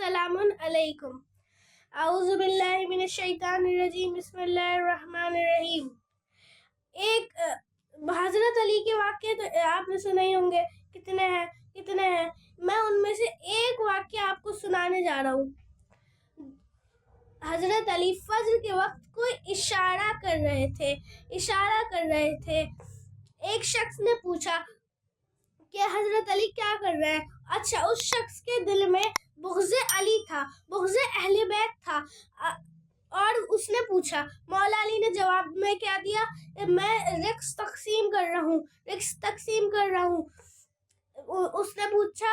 السلام علیکم. اعوذ باللہ من الشیطان الرجیم. بسم اللہ الرحمن الرحیم. ایک حضرت علی کے واقعے تو آپ نے سنے ہی ہوں گے. کتنے ہیں میں ان میں سے ایک واقعہ آپ کو سنانے جا رہا ہوں. حضرت علی فجر کے وقت کوئی اشارہ کر رہے تھے. ایک شخص نے پوچھا کہ حضرت علی کیا کر رہے ہیں؟ اچھا، اس شخص کے دل میں بغض علی تھا، بغض اہل بیت تھا، اور اس نے پوچھا. مولا علی نے جواب میں کیا دیا؟ میں رقص تقسیم کر رہا ہوں. اس نے پوچھا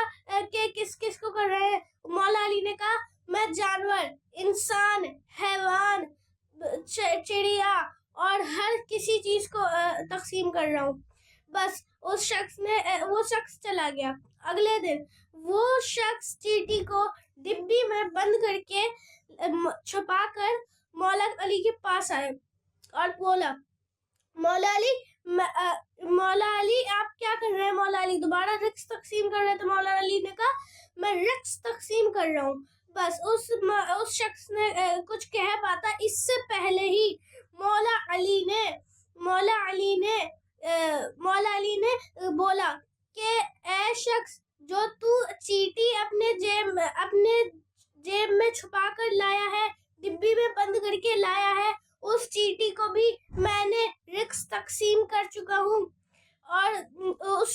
کہ کس کو کر رہے ہیں؟ مولا علی نے کہا میں جانور، انسان، حیوان، چڑیا اور ہر کسی چیز کو تقسیم کر رہا ہوں. بس وہ شخص چلا گیا. اگلے دن وہ شخص چیٹی کو ڈبی میں بند کر کے چھپا کر مولا علی کے پاس آئے اور بولا مولا علی آپ کیا کر رہے ہیں؟ مولا علی دوبارہ رقص تقسیم کر رہے تھے. مولا علی نے کہا میں رقص تقسیم کر رہا ہوں. بس اس شخص نے کچھ کہہ پاتا اس سے پہلے ہی مولا علی نے بولا کہ اے شخص، جو تو چیٹی اپنے جیب میں چھپا کر لایا ہے، ڈبی میں بند کر کے لایا ہے، اس چیٹی کو بھی میں نے رقص تقسیم کر چکا ہوں. اور اس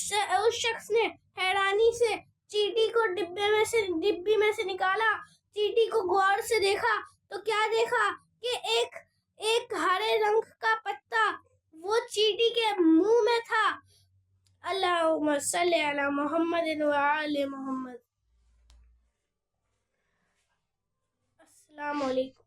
شخص نے حیرانی سے چیٹی کو ڈبی میں سے نکالا. چیٹی کو غور سے دیکھا تو کیا دیکھا کہ ایک ہرے رنگ کا پتا وہ چیٹی کے منہ میں تھا. اللہم صلی علی محمد و آل محمد. السلام علیکم.